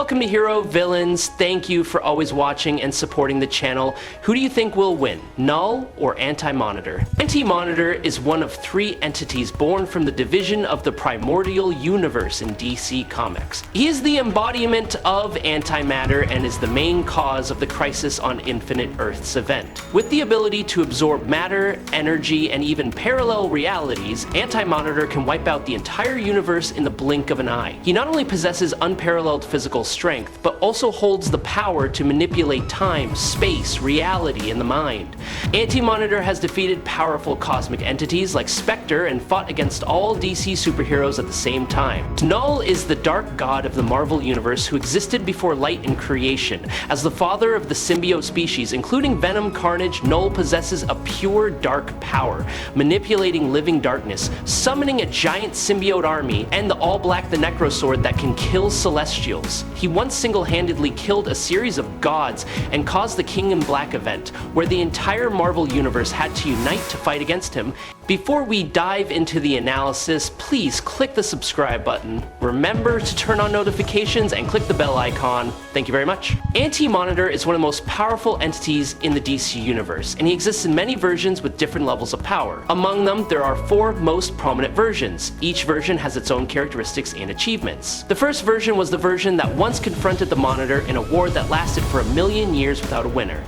Welcome to Hero Villains. Thank you for always watching and supporting the channel. Who do you think will win, Null or Antimonitor? Antimonitor is one of three entities born from the division of the Primordial Universe in DC Comics. He is the embodiment of antimatter and is the main cause of the Crisis on Infinite Earths event. With the ability to absorb matter, energy, and even parallel realities, Antimonitor can wipe out the entire universe in the blink of an eye. He not only possesses unparalleled physical strength, but also holds the power to manipulate time, space, reality, and the mind. Antimonitor has defeated powerful cosmic entities like Spectre and fought against all DC superheroes at the same time. Null is the dark god of the Marvel Universe who existed before light and creation. As the father of the symbiote species, including Venom, Carnage, Null possesses a pure dark power, manipulating living darkness, summoning a giant symbiote army, and the All-Black the Necrosword that can kill celestials. He once single-handedly killed a series of gods and caused the King in Black event, where the entire Marvel Universe had to unite to fight against him. Before we dive into the analysis, please click the subscribe button. Remember to turn on notifications and click the bell icon. Thank you very much. Antimonitor is one of the most powerful entities in the DC Universe, and he exists in many versions with different levels of power. Among them, there are four most prominent versions. Each version has its own characteristics and achievements. The first version was the version that once confronted the Monitor in a war that lasted for 1,000,000 years without a winner.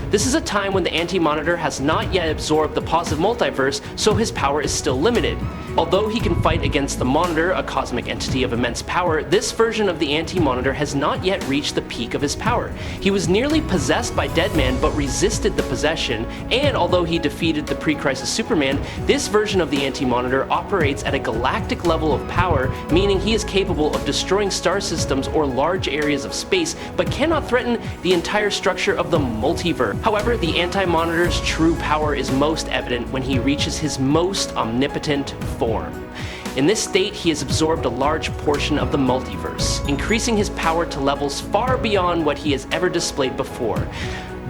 This is a time when the Antimonitor has not yet absorbed the positive multiverse, so his power is still limited. Although he can fight against the Monitor, a cosmic entity of immense power, this version of the Antimonitor has not yet reached the peak of his power. He was nearly possessed by Deadman but resisted the possession, and although he defeated the pre-Crisis Superman, this version of the Antimonitor operates at a galactic level of power, meaning he is capable of destroying star systems or large areas of space, but cannot threaten the entire structure of the multiverse. However, the Antimonitor's true power is most evident when he reaches his most omnipotent form. In this state, he has absorbed a large portion of the multiverse, increasing his power to levels far beyond what he has ever displayed before.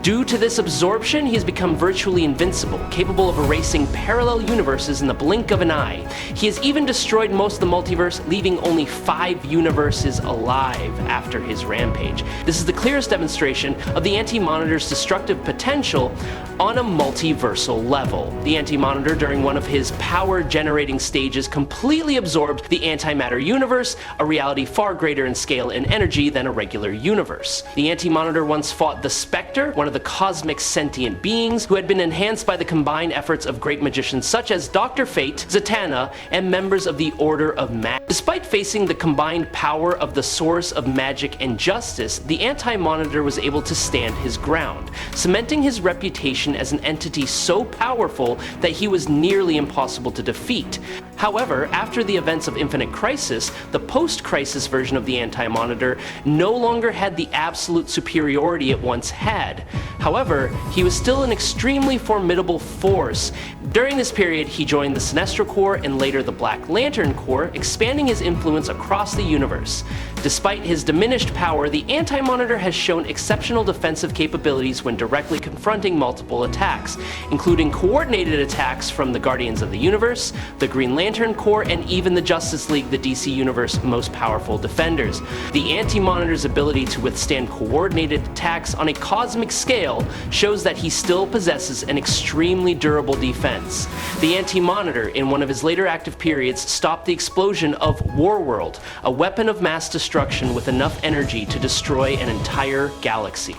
Due to this absorption, he has become virtually invincible, capable of erasing parallel universes in the blink of an eye. He has even destroyed most of the multiverse, leaving only 5 universes alive after his rampage. This is the clearest demonstration of the Antimonitor's destructive potential on a multiversal level. The Antimonitor, during one of his power-generating stages, completely absorbed the antimatter universe, a reality far greater in scale and energy than a regular universe. The Antimonitor once fought the Spectre, one of the cosmic sentient beings who had been enhanced by the combined efforts of great magicians such as Dr. Fate, Zatanna, and members of the Order of Magic. Despite facing the combined power of the source of magic and justice, the Antimonitor was able to stand his ground, cementing his reputation as an entity so powerful that he was nearly impossible to defeat. However, after the events of Infinite Crisis, the post-Crisis version of the Antimonitor no longer had the absolute superiority it once had. However, he was still an extremely formidable force. During this period, he joined the Sinestro Corps and later the Black Lantern Corps, expanding his influence across the universe. Despite his diminished power, the Antimonitor has shown exceptional defensive capabilities when directly confronting multiple attacks, including coordinated attacks from the Guardians of the Universe, the Green Lantern Corps, and even the Justice League, the DC Universe's most powerful defenders. The Antimonitor's ability to withstand coordinated attacks on a cosmic scale shows that he still possesses an extremely durable defense. The Antimonitor, in one of his later active periods, stopped the explosion of Warworld, a weapon of mass destruction with enough energy to destroy an entire galaxy,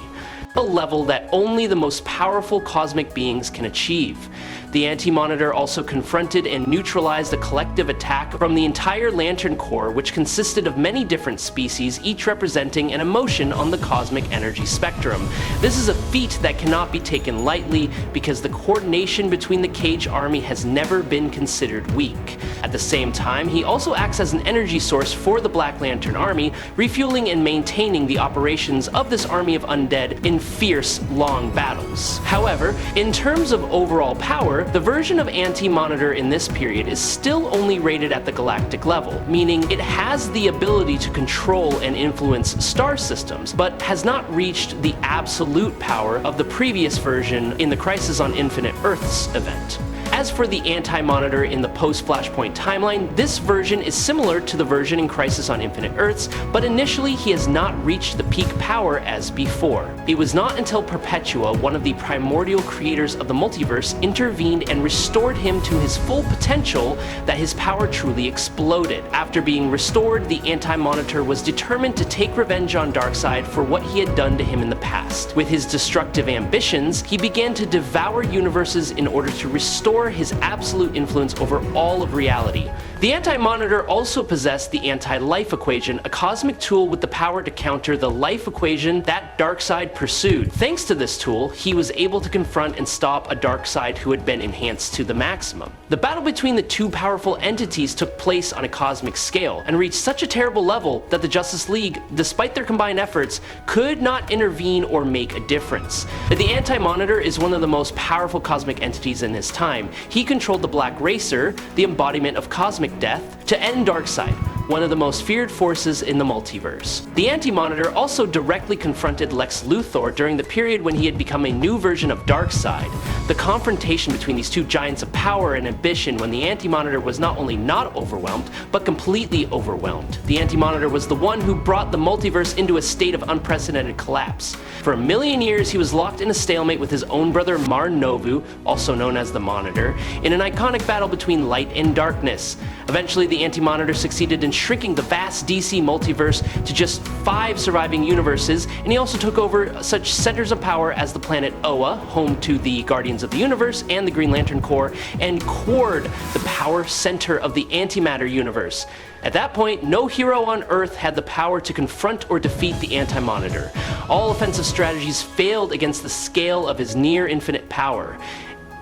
a level that only the most powerful cosmic beings can achieve. The Antimonitor also confronted and neutralized a collective attack from the entire Lantern Corps, which consisted of many different species, each representing an emotion on the cosmic energy spectrum. This is a feat that cannot be taken lightly because the coordination between the Cage army has never been considered weak. At the same time, he also acts as an energy source for the Black Lantern army, refueling and maintaining the operations of this army of undead in fierce, long battles. However, in terms of overall power, the version of Antimonitor in this period is still only rated at the galactic level, meaning it has the ability to control and influence star systems, but has not reached the absolute power of the previous version in the Crisis on Infinite Earths event. As for the Anti-Monitor in the post-Flashpoint timeline, this version is similar to the version in Crisis on Infinite Earths, but initially he has not reached the peak power as before. It was not until Perpetua, one of the primordial creators of the multiverse, intervened and restored him to his full potential that his power truly exploded. After being restored, the Anti-Monitor was determined to take revenge on Darkseid for what he had done to him in the past. With his destructive ambitions, he began to devour universes in order to restore his absolute influence over all of reality. The Anti-Monitor also possessed the anti-life equation, a cosmic tool with the power to counter the life equation that Darkseid pursued. Thanks to this tool, he was able to confront and stop a Darkseid who had been enhanced to the maximum. The battle between the two powerful entities took place on a cosmic scale, and reached such a terrible level that the Justice League, despite their combined efforts, could not intervene or make a difference. The Anti-Monitor is one of the most powerful cosmic entities in his time. He controlled the Black Racer, the embodiment of cosmic death, to end Darkseid, one of the most feared forces in the multiverse. The Anti-Monitor also directly confronted Lex Luthor during the period when he had become a new version of Darkseid. The confrontation between these two giants of power and ambition when the Anti-Monitor was not only not overwhelmed, but completely overwhelmed. The Anti-Monitor was the one who brought the multiverse into a state of unprecedented collapse. For a million years, he was locked in a stalemate with his own brother Mar-Novu, also known as the Monitor, in an iconic battle between light and darkness. Eventually, the Anti-Monitor succeeded in shrinking the vast DC multiverse to just 5 surviving universes, and he also took over such centers of power as the planet Oa, home to the Guardians of the Universe and the Green Lantern Corps, and Cord, the power center of the antimatter universe. At that point, no hero on Earth had the power to confront or defeat the Anti-Monitor. All offensive strategies failed against the scale of his near-infinite power.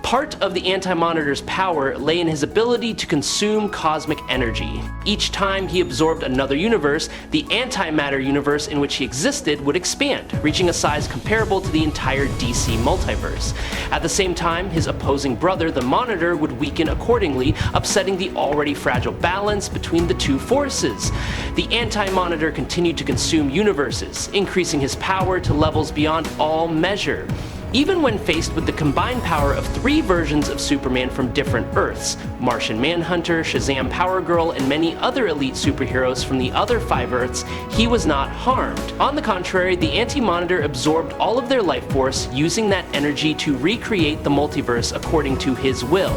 Part of the Anti-Monitor's power lay in his ability to consume cosmic energy. Each time he absorbed another universe, the antimatter universe in which he existed would expand, reaching a size comparable to the entire DC multiverse. At the same time, his opposing brother, the Monitor, would weaken accordingly, upsetting the already fragile balance between the two forces. The Anti-Monitor continued to consume universes, increasing his power to levels beyond all measure. Even when faced with the combined power of 3 versions of Superman from different Earths, Martian Manhunter, Shazam Power Girl, and many other elite superheroes from the other 5 Earths, he was not harmed. On the contrary, the Anti-Monitor absorbed all of their life force, using that energy to recreate the multiverse according to his will.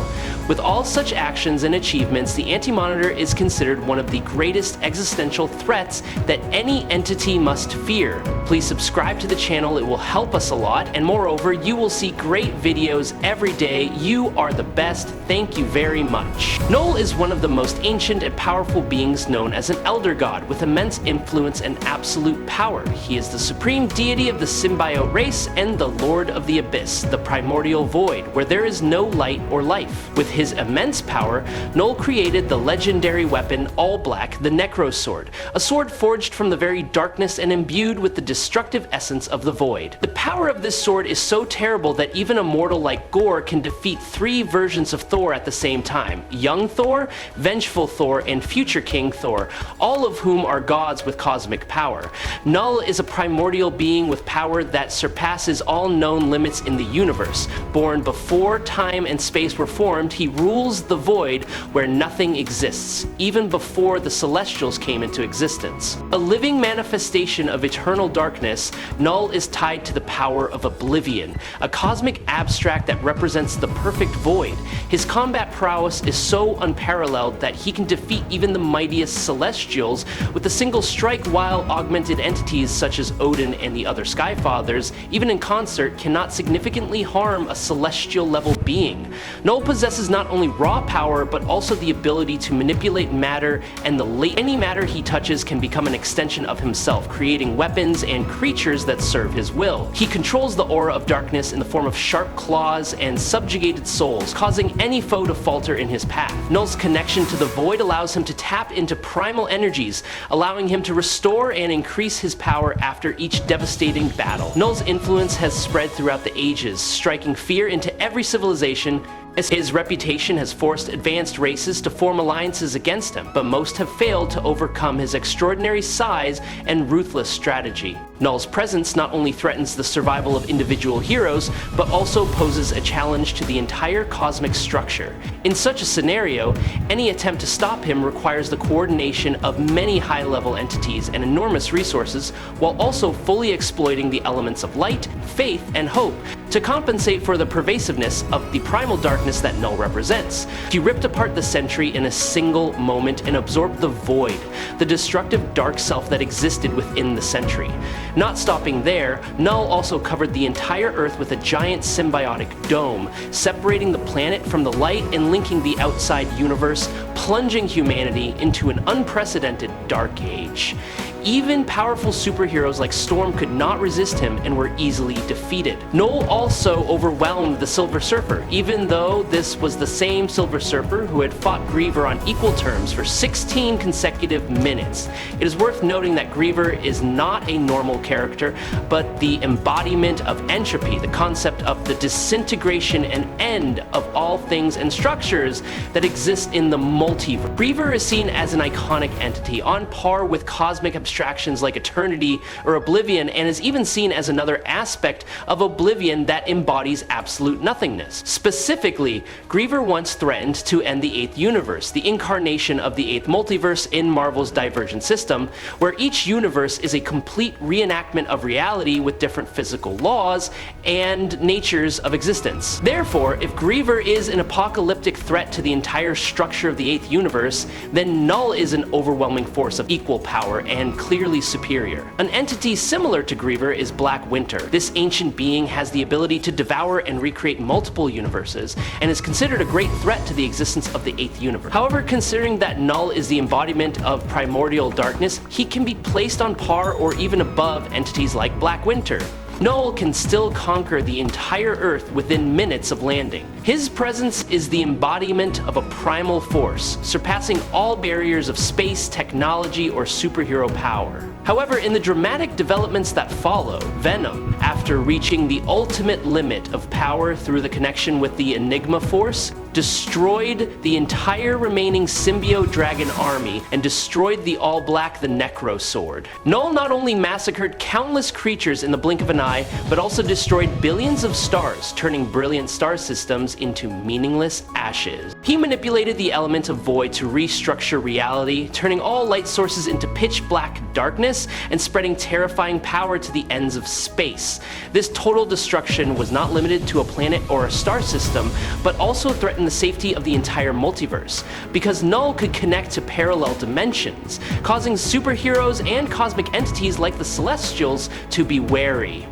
With all such actions and achievements, the Anti-Monitor is considered one of the greatest existential threats that any entity must fear. Please subscribe to the channel, it will help us a lot, and moreover, you will see great videos every day. You are the best. Thank you very much. Knull is one of the most ancient and powerful beings known as an Elder God with immense influence and absolute power. He is the supreme deity of the Symbiote race and the Lord of the Abyss, the Primordial Void, where there is no light or life. With his immense power, Knull created the legendary weapon All-Black the Necrosword, a sword forged from the very darkness and imbued with the destructive essence of the Void. The power of this sword is so terrible that even a mortal like Gore can defeat 3 versions of Thor at the same time: Young Thor, Vengeful Thor, and Future King Thor, all of whom are gods with cosmic power. Knull is a primordial being with power that surpasses all known limits in the universe. Born before time and space were formed, he rules the void where nothing exists, even before the Celestials came into existence. A living manifestation of eternal darkness, Knull is tied to the power of oblivion, a cosmic abstract that represents the perfect void. His combat prowess is so unparalleled that he can defeat even the mightiest Celestials with a single strike, while augmented entities such as Odin and the other Skyfathers, even in concert, cannot significantly harm a celestial level being. Knull possesses not only raw power, but also the ability to manipulate matter, and any matter he touches can become an extension of himself, creating weapons and creatures that serve his will. He controls the aura of darkness in the form of sharp claws and subjugated souls, causing any foe to falter in his path. Knull's connection to the void allows him to tap into primal energies, allowing him to restore and increase his power after each devastating battle. Knull's influence has spread throughout the ages, striking fear into every civilization His reputation has forced advanced races to form alliances against him, but most have failed to overcome his extraordinary size and ruthless strategy. Knull's presence not only threatens the survival of individual heroes, but also poses a challenge to the entire cosmic structure. In such a scenario, any attempt to stop him requires the coordination of many high-level entities and enormous resources, while also fully exploiting the elements of light, faith, and hope to compensate for the pervasiveness of the primal darkness that Knull represents. He ripped apart the Sentry in a single moment and absorbed the Void, the destructive dark self that existed within the Sentry. Not stopping there, Knull also covered the entire Earth with a giant symbiotic dome, separating the planet from the light and linking the outside universe, plunging humanity into an unprecedented dark age. Even powerful superheroes like Storm could not resist him and were easily defeated. Knull also overwhelmed the Silver Surfer, even though this was the same Silver Surfer who had fought Griever on equal terms for 16 consecutive minutes. It is worth noting that Griever is not a normal character, but the embodiment of entropy, the concept of the disintegration and end of all things and structures that exist in the multiverse. Griever is seen as an iconic entity, on par with cosmic abstractions like Eternity or Oblivion, and is even seen as another aspect of Oblivion that embodies absolute nothingness. Specifically, Griever once threatened to end the 8th universe, the incarnation of the 8th multiverse in Marvel's Divergent System, where each universe is a complete reenactment of reality with different physical laws and natures of existence. Therefore, if Griever is an apocalyptic threat to the entire structure of the 8th universe, then Knull is an overwhelming force of equal power and clearly superior. An entity similar to Griever is Black Winter. This ancient being has the ability to devour and recreate multiple universes, and is considered a great threat to the existence of the 8th universe. However, considering that Knull is the embodiment of primordial darkness, he can be placed on par or even above entities like Black Winter. Knull can still conquer the entire Earth within minutes of landing. His presence is the embodiment of a primal force, surpassing all barriers of space, technology, or superhero power. However, in the dramatic developments that follow, Venom, after reaching the ultimate limit of power through the connection with the Enigma Force, destroyed the entire remaining symbiote dragon army and destroyed the All-Black the Necrosword. Knull not only massacred countless creatures in the blink of an eye, but also destroyed billions of stars, turning brilliant star systems into meaningless ashes. He manipulated the element of void to restructure reality, turning all light sources into pitch black darkness and spreading terrifying power to the ends of space. This total destruction was not limited to a planet or a star system, but also threatened the safety of the entire multiverse, because Knull could connect to parallel dimensions, causing superheroes and cosmic entities like the Celestials to be wary.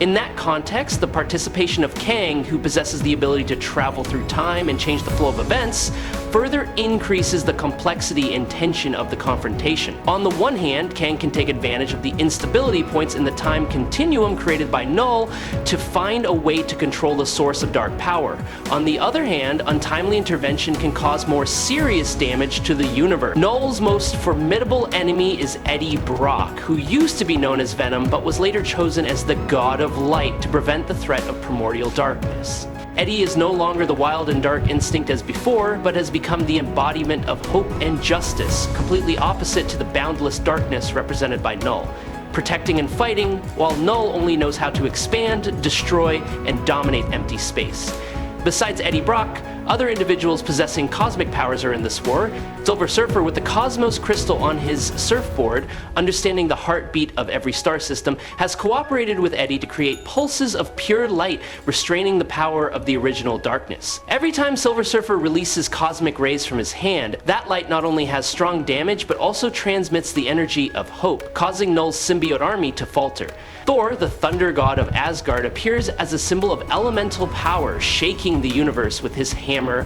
In that context, the participation of Kang, who possesses the ability to travel through time and change the flow of events, further increases the complexity and tension of the confrontation. On the one hand, Kang can take advantage of the instability points in the time continuum created by Knull to find a way to control the source of dark power. On the other hand, untimely intervention can cause more serious damage to the universe. Knull's most formidable enemy is Eddie Brock, who used to be known as Venom, but was later chosen as the God of Light to prevent the threat of primordial darkness. Eddie is no longer the wild and dark instinct as before, but has become the embodiment of hope and justice, completely opposite to the boundless darkness represented by Knull. Protecting and fighting, while Knull only knows how to expand, destroy, and dominate empty space. Besides Eddie Brock, other individuals possessing cosmic powers are in this war. Silver Surfer, with the Cosmos Crystal on his surfboard, understanding the heartbeat of every star system, has cooperated with Eddie to create pulses of pure light, restraining the power of the original darkness. Every time Silver Surfer releases cosmic rays from his hand, that light not only has strong damage, but also transmits the energy of hope, causing Knull's symbiote army to falter. Thor, the thunder god of Asgard, appears as a symbol of elemental power, shaking the universe with his hammer,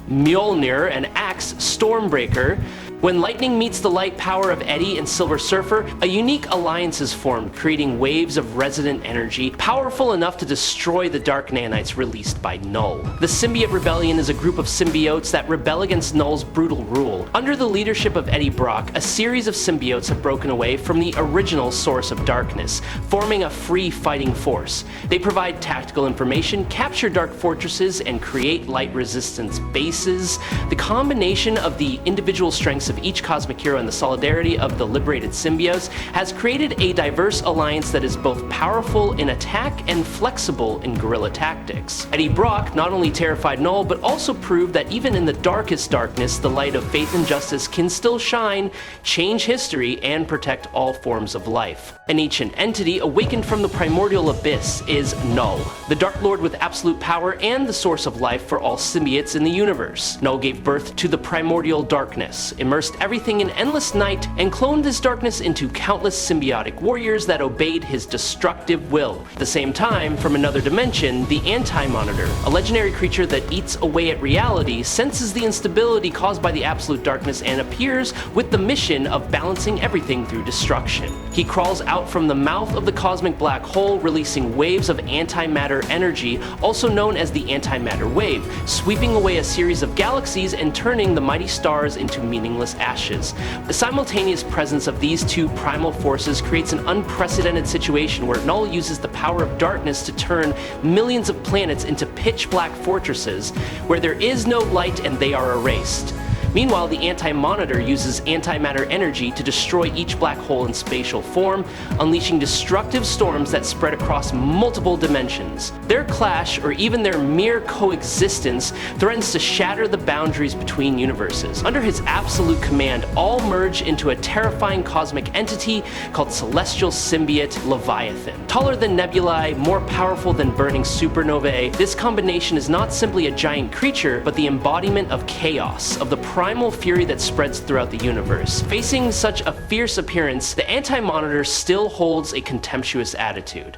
Mjolnir, and axe Stormbreaker. When lightning meets the light power of Eddie and Silver Surfer, a unique alliance is formed, creating waves of resident energy, powerful enough to destroy the dark nanites released by Knull. The Symbiote Rebellion is a group of symbiotes that rebel against Knull's brutal rule. Under the leadership of Eddie Brock, a series of symbiotes have broken away from the original source of darkness, forming a free fighting force. They provide tactical information, capture dark fortresses, and create light resistance bases. The combination of the individual strengths of each cosmic hero and the solidarity of the liberated symbiotes has created a diverse alliance that is both powerful in attack and flexible in guerrilla tactics. Eddie Brock not only terrified Knull, but also proved that even in the darkest darkness, the light of faith and justice can still shine, change history, and protect all forms of life. An ancient entity awakened from the primordial abyss is Knull, the Dark Lord with absolute power and the source of life for all symbiotes in the universe. Knull gave birth to the primordial darkness, immersed everything in endless night, and cloned this darkness into countless symbiotic warriors that obeyed his destructive will. At the same time, from another dimension, the Anti-Monitor, a legendary creature that eats away at reality, senses the instability caused by the absolute darkness and appears with the mission of balancing everything through destruction. He crawls out from the mouth of the cosmic black hole, releasing waves of antimatter energy, also known as the antimatter wave, sweeping away a series of galaxies and turning the mighty stars into meaningless ashes. The simultaneous presence of these two primal forces creates an unprecedented situation where Knull uses the power of darkness to turn millions of planets into pitch black fortresses where there is no light and they are erased. Meanwhile, the Anti-Monitor uses antimatter energy to destroy each black hole in spatial form, unleashing destructive storms that spread across multiple dimensions. Their clash, or even their mere coexistence, threatens to shatter the boundaries between universes. Under his absolute command, all merge into a terrifying cosmic entity called Celestial Symbiote Leviathan. Taller than nebulae, more powerful than burning supernovae, this combination is not simply a giant creature, but the embodiment of chaos, of the primal fury that spreads throughout the universe. Facing such a fierce appearance, the Anti-Monitor still holds a contemptuous attitude.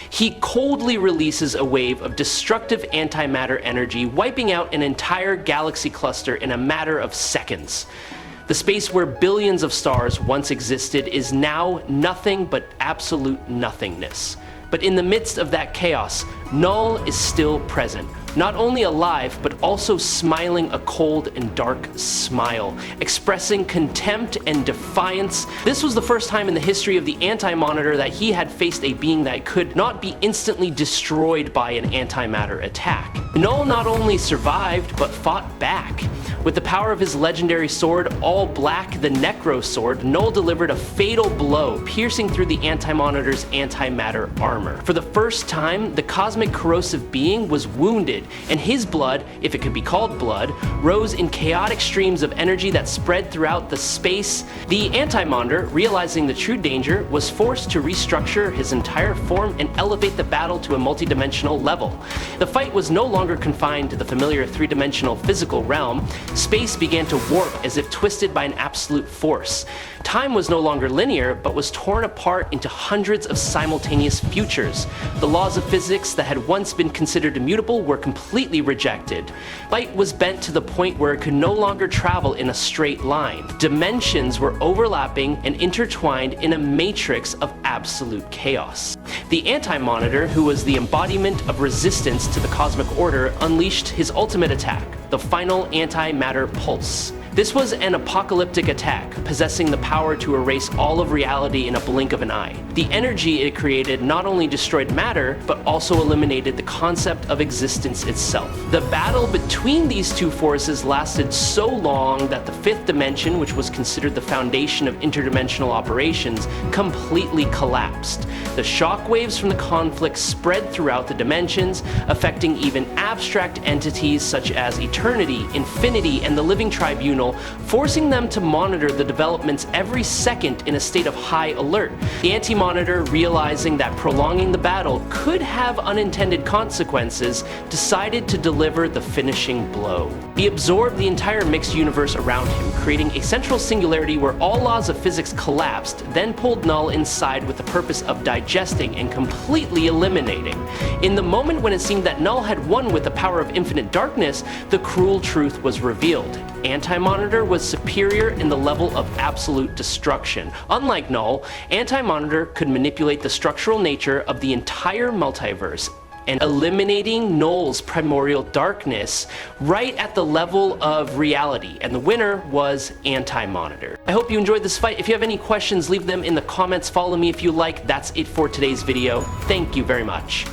He coldly releases a wave of destructive antimatter energy, wiping out an entire galaxy cluster in a matter of seconds. The space where billions of stars once existed is now nothing but absolute nothingness. But in the midst of that chaos, Knull is still present. Not only alive, but also smiling a cold and dark smile, expressing contempt and defiance. This was the first time in the history of the Anti-Monitor that he had faced a being that could not be instantly destroyed by an antimatter attack. Knull not only survived, but fought back. With the power of his legendary sword, All-Black the Necrosword, Knull delivered a fatal blow, piercing through the Anti-Monitor's antimatter armor. For the first time, the cosmic corrosive being was wounded, and his blood, if it could be called blood, rose in chaotic streams of energy that spread throughout the space. The Anti-Monitor, realizing the true danger, was forced to restructure his entire form and elevate the battle to a multidimensional level. The fight was no longer confined to the familiar three-dimensional physical realm. Space began to warp as if twisted by an absolute force. Time was no longer linear, but was torn apart into hundreds of simultaneous futures. The laws of physics that had once been considered immutable were completely rejected. Light was bent to the point where it could no longer travel in a straight line. Dimensions were overlapping and intertwined in a matrix of absolute chaos. The Anti-Monitor, who was the embodiment of resistance to the cosmic order, unleashed his ultimate attack, the final antimatter pulse. This was an apocalyptic attack, possessing the power to erase all of reality in a blink of an eye. The energy it created not only destroyed matter, but also eliminated the concept of existence itself. The battle between these two forces lasted so long that the fifth dimension, which was considered the foundation of interdimensional operations, completely collapsed. The shockwaves from the conflict spread throughout the dimensions, affecting even abstract entities such as eternity, infinity, and the living tribunal, forcing them to monitor the developments every second in a state of high alert. The Anti-Monitor, realizing that prolonging the battle could have unintended consequences, decided to deliver the finishing blow. He absorbed the entire mixed universe around him, creating a central singularity where all laws of physics collapsed, then pulled Knull inside with the purpose of digesting and completely eliminating. In the moment when it seemed that Knull had won with the power of infinite darkness, the cruel truth was revealed. Anti-Monitor was superior in the level of absolute destruction. Unlike Null, Anti-Monitor could manipulate the structural nature of the entire multiverse, and eliminating Null's primordial darkness right at the level of reality, and the winner was Anti-Monitor. I hope you enjoyed this fight. If you have any questions, leave them in the comments. Follow me if you like. That's it for today's video. Thank you very much.